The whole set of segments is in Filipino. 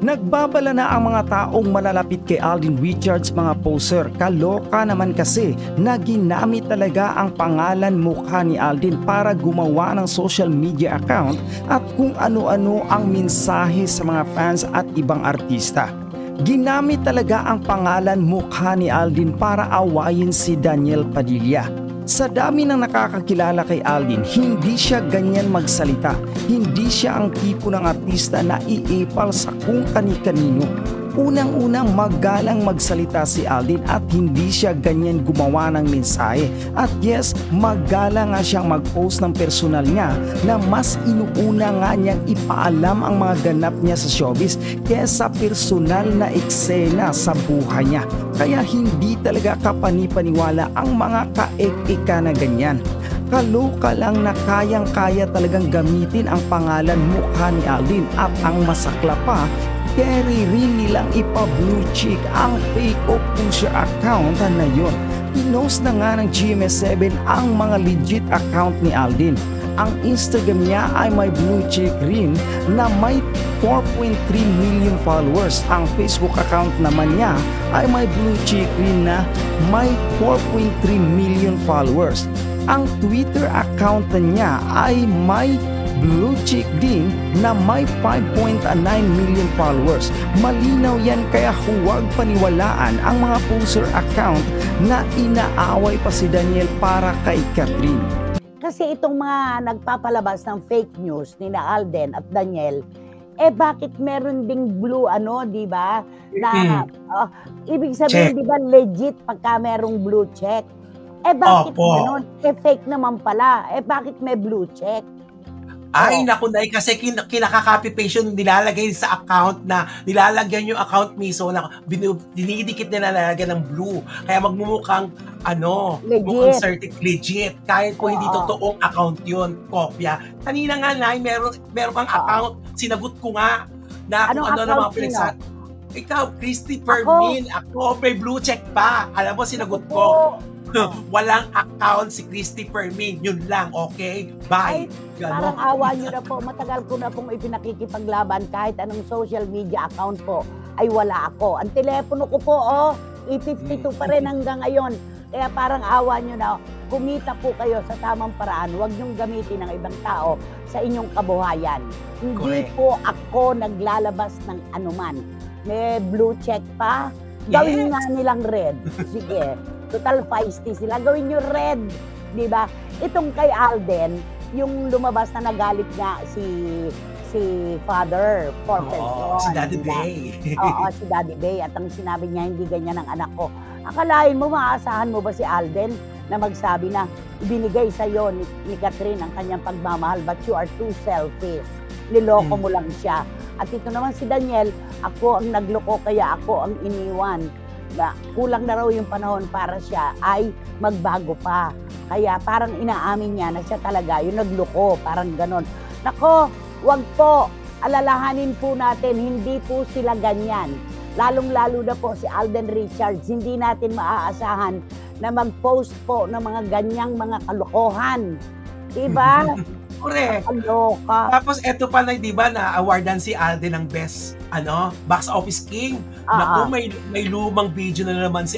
Nagbabala na ang mga taong malalapit kay Alden Richards mga poser. Kaloka naman kasi na ginamit talaga ang pangalan mukha ni Alden para gumawa ng social media account at kung ano-ano ang mensahe sa mga fans at ibang artista. Ginamit talaga ang pangalan mukha ni Alden para awayin si Daniel Padilla. Sa dami ng nakakakilala kay Alden, hindi siya ganyan magsalita. Hindi siya ang tipo ng artista na iipal sa kung kani-kanino. Unang-unang magalang magsalita si Alden at hindi siya ganyan gumawa ng mensahe. At yes, magalang nga siyang mag-post ng personal niya na mas inuuna nga niyang ipaalam ang mga ganap niya sa showbiz kesa personal na eksena sa buhay niya. Kaya hindi talaga kapanipaniwala ang mga kaek-eka na ganyan. Kaloka lang na kayang-kaya talagang gamitin ang pangalan mukha ni Alden at ang masakla pa, carry rin nilang ipa-blue check ang fake o pusher account na yun. Pinost na nga ng GMA7 ang mga legit account ni Alden. Ang Instagram niya ay may blue check rin na may 4.3 million followers. Ang Facebook account naman niya ay may blue check rin na may 4.3 million followers. Ang Twitter account niya ay may blue check din na may 5.9 million followers. Malinaw yan kaya huwag paniwalaan ang mga poser account na inaaway pa si Daniel para kay Catherine. Kasi itong mga nagpapalabas ng fake news ni na Alden at Daniel, bakit meron ding blue di ba? Na ibig sabihin, di ba legit pagka merong blue check? Bakit gano'n? Fake naman pala. Bakit may blue check? Ay, naku, Nay, kasi kinaka-copy-paste yung nilalagay sa account na nilalagyan yung account mismo na dinidikit na nilalagyan ng blue. Kaya magmumukhang, mukhang certain legit. Kahit kung hindi totoong account yun, kopya. Kanina nga, Nay, meron kang account, sinagot ko nga na kung ano na mga pinagsasabi. Ikaw, Christy Fermin, ako may blue check pa. Alam mo, sinagot ko. Walang account si Christy Fermin. Yun lang, okay? Bye. Parang awa nyo na po. Matagal ko na pong ipinakikipaglaban kahit anong social media account po ay wala ako. Ang telepono ko po, E52 pa rin hanggang ngayon. Kaya parang awa nyo na, kumita po kayo sa tamang paraan. Huwag nyong gamitin ng ibang tao sa inyong kabuhayan. Hindi po ako naglalabas ng anuman. May blue check pa. Gawin nga nilang red. Sige. Total feisty sila. Gawin nyo red. Diba? Itong kay Alden, yung lumabas na nagalit nga si Father Fortenson. Si Daddy Bay. Oo, si Daddy Bay. At ang sinabi niya, hindi ganyan ang anak ko. Akalain mo, maaasahan mo ba si Alden na magsabi na ibinigay sa'yo ni Catherine ang kanyang pagmamahal, but you are too selfish. Niloko mo lang siya. At ito naman si Daniel, ako ang nagloko kaya ako ang iniwan. Na kulang na raw yung panahon para siya ay magbago pa. Kaya parang inaamin niya na siya talaga yung nagloko, parang ganon. Nako, wag po, alalahanin po natin, hindi po sila ganyan. Lalong-lalo na po si Alden Richards, hindi natin maaasahan na mag-post po ng mga ganyang mga kalokohan. Diba? Correct. Kaloka. Tapos eto pa na, di ba, na-awardan si Alden ng best box office king. Naku, may lumang video na naman si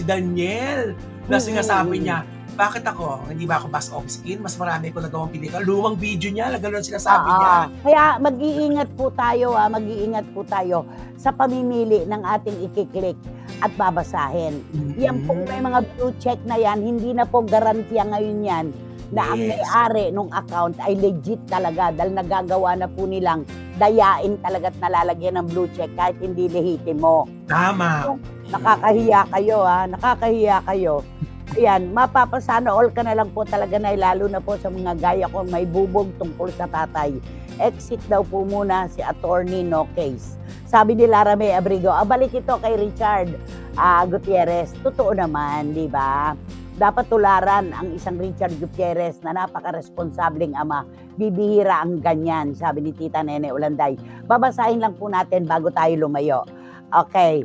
Daniel na sinasabi niya, bakit ako? Hindi ba ako box office king? Mas marami ko nagawang pelikula. Lumang video niya, gano'n sinasabi niya. Kaya mag-iingat po tayo, sa pamimili ng ating ikiklik at babasahin. Yan pong may mga blue check na yan, hindi na po garantiya ngayon yan na ang may-ari nung account ay legit talaga dahil nagagawa na po nilang dayain talaga at nalalagyan ng blue check kahit hindi lehitimo. Tama. So, nakakahiya kayo. Ayan, mapapasana all ka na lang po talaga na lalo na po sa mga gaya ko may bubog tungkol sa tatay. Exit daw po muna si attorney no case. Sabi ni Lara May Abrigo, balik ito kay Richard Gutierrez. Totoo naman, di ba? Dapat tularan ang isang Richard Gutierrez na napaka-responsableng ama. Bibihira ang ganyan, sabi ni Tita Nene Ulanday. Babasahin lang po natin bago tayo lumayo. Okay.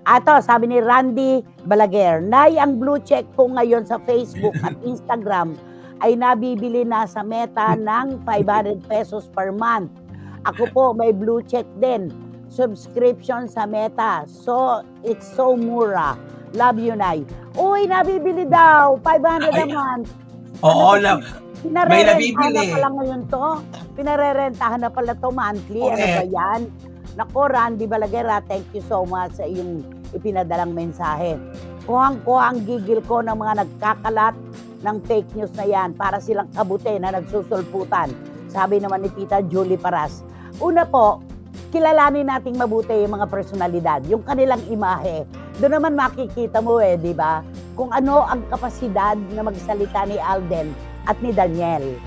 Ato, sabi ni Randy Balaguer, Nay, ang blue check po ngayon sa Facebook at Instagram ay nabibili na sa Meta ng 500 pesos per month. Ako po may blue check din. subscription sa Meta. So, it's so mura. Love you, Nay. Uy, nabibili daw. 500 a Ay, month. Oo, Ano may Pinarerentahan na nabibili. pala ngayon to. Pinarerentahan na pala to monthly. Ano ba Correct. yan? Nako, Randy Balaguera, thank you so much sa iyong ipinadalang mensahe. Kuhang-kuha ang gigil ko ng mga nagkakalat ng fake news na yan para silang kabute na nagsusulputan. Sabi naman ni Tita Julie Paras. Una po, kilalanin nating mabuti yung mga personalidad, yung kanilang imahe. Doon naman makikita mo di ba? Kung ano ang kapasidad na magsalita ni Alden at ni Daniel.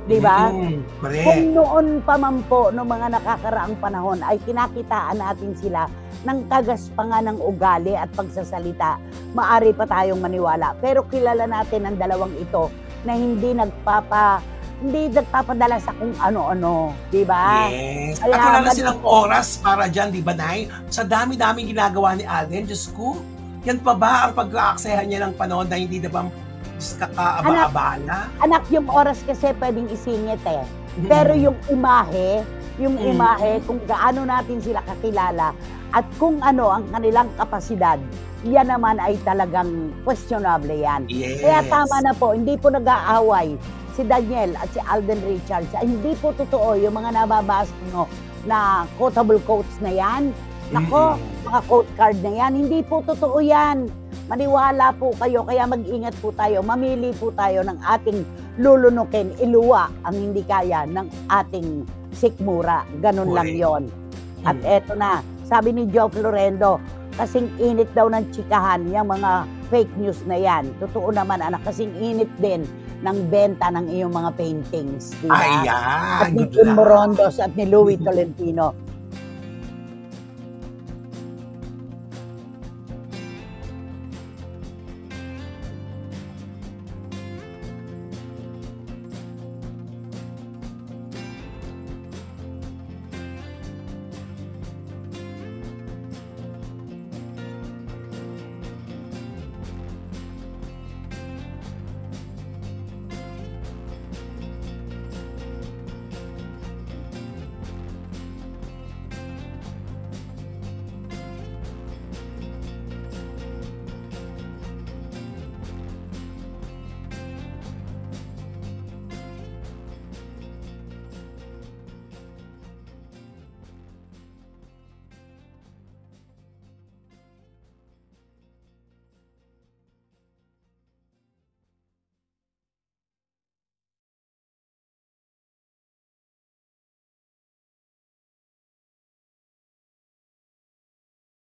Di ba? Correct. Kung noon pa man po, noong mga nakakaraang panahon, ay kinakitaan natin sila ng kagaspangan ng ugali at pagsasalita, maari pa tayong maniwala. Pero kilala natin ang dalawang ito na hindi nagpapadala sa kung ano-ano. Di ba? Yes. Kaya At wala na silang oras para dyan, di ba, Nay? Sa dami-daming ginagawa ni Alden, Diyos ko, yan pa ba ang pag-aaksayahan niya ng panahon na hindi na ba kakaaba-abala? Anak, yung oras kasi pwedeng isingit Pero yung imahe, kung gaano natin sila kakilala at kung ano ang kanilang kapasidad, yan naman ay talagang questionable yan. Yes. Kaya tama na po, hindi po nag-aaway si Daniel at si Alden Richards. Ay, hindi po totoo yung mga nababasa nyo na quotable quotes na yan. Nako, mga quote card na yan. Hindi po totoo yan. Maniwala po kayo, kaya mag-ingat po tayo. Mamili po tayo ng ating lulunukin, iluwa ang hindi kaya ng ating sikmura. Ganun lang yon. At eto na, sabi ni Joe Florendo, kasing init daw ng tsikahan yung mga fake news na yan. Totoo naman, anak, kasing init din ng benta ng iyong mga paintings. Diba? Ayan, At ni good Kim luck. Morondos at ni Louie Tolentino.